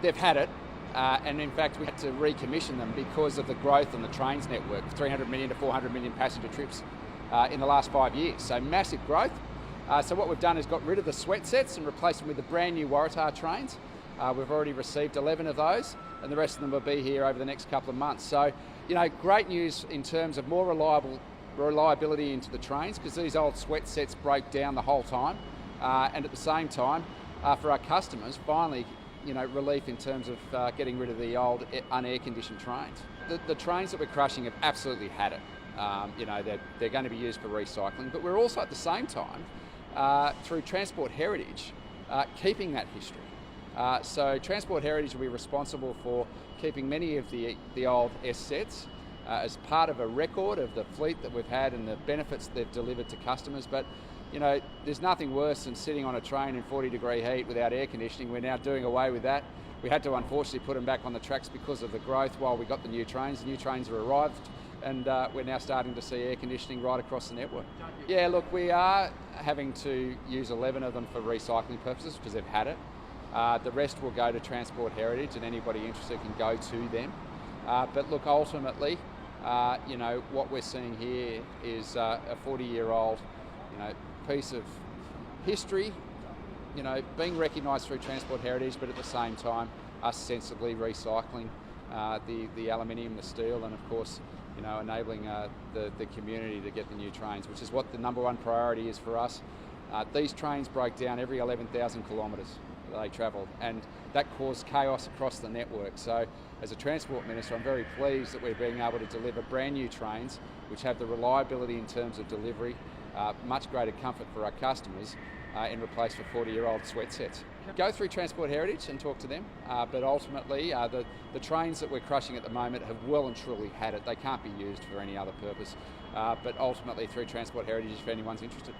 They've had it, and in fact we had to recommission them because of the growth on the trains network, 300 million to 400 million passenger trips in the last 5 years. So massive growth. So what we've done is got rid of the sweat sets and replaced them with the brand new Waratah trains. We've already received 11 of those, and the rest of them will be here over the next couple of months. So, great news in terms of more reliability into the trains, because these old sweat sets broke down the whole time, and at the same time, for our customers, finally, relief in terms of getting rid of the old unair-conditioned trains. The trains that we're crushing have absolutely had it. They're going to be used for recycling, but we're also at the same time, through Transport Heritage, keeping that history. So Transport Heritage will be responsible for keeping many of the old S sets as part of a record of the fleet that we've had and the benefits they've delivered to customers. But there's nothing worse than sitting on a train in 40-degree heat without air conditioning. We're now doing away with that. We had to unfortunately put them back on the tracks because of the growth while we got the new trains. The new trains have arrived, and we're now starting to see air conditioning right across the network. Yeah, look, we are having to use 11 of them for recycling purposes because they've had it. The rest will go to Transport Heritage, and anybody interested can go to them. But look, ultimately, what we're seeing here is a 40-year-old, piece of history, being recognised through Transport Heritage, but at the same time, us sensibly recycling the aluminium, the steel, and of course, enabling the community to get the new trains, which is what the number one priority is for us. These trains broke down every 11,000 kilometres they travelled, and that caused chaos across the network. So as a Transport Minister, I'm very pleased that we're being able to deliver brand new trains which have the reliability in terms of delivery, much greater comfort for our customers in replace for 40-year-old sweat sets. Go through Transport Heritage and talk to them, but ultimately the trains that we're crushing at the moment have well and truly had it. They can't be used for any other purpose, but ultimately through Transport Heritage if anyone's interested.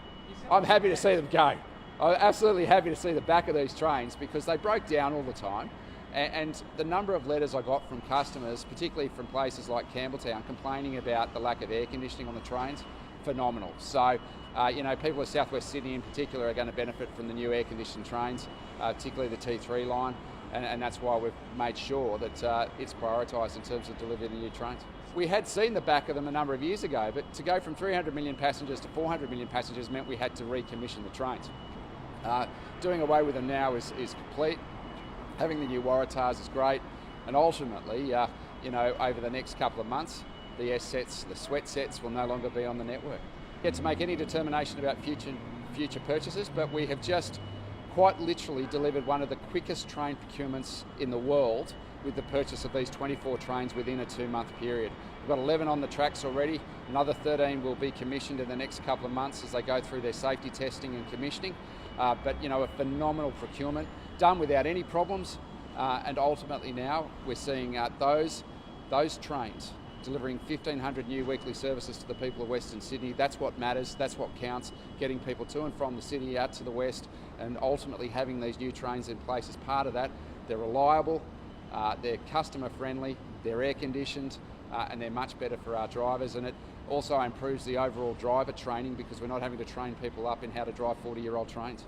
I'm happy to see them go. I'm absolutely happy to see the back of these trains because they broke down all the time, and the number of letters I got from customers, particularly from places like Campbelltown, complaining about the lack of air conditioning on the trains, phenomenal. So, people of South West Sydney in particular are going to benefit from the new air-conditioned trains, particularly the T3 line, and that's why we've made sure that it's prioritised in terms of delivering the new trains. We had seen the back of them a number of years ago, but to go from 300 million passengers to 400 million passengers meant we had to recommission the trains. Doing away with them now is complete. Having the new Waratahs is great, and ultimately, over the next couple of months, the S sets, the sweat sets, will no longer be on the network. Yet to make any determination about future purchases, but we have just quite literally delivered one of the quickest train procurements in the world with the purchase of these 24 trains within a 2-month period. We've got 11 on the tracks already. Another 13 will be commissioned in the next couple of months as they go through their safety testing and commissioning. But a phenomenal procurement, done without any problems, and ultimately now we're seeing those trains delivering 1,500 new weekly services to the people of Western Sydney. That's what matters, that's what counts, getting people to and from the city out to the west, and ultimately having these new trains in place as part of that. They're reliable, they're customer friendly, they're air conditioned, and they're much better for our drivers, and it also improves the overall driver training because we're not having to train people up in how to drive 40-year-old trains.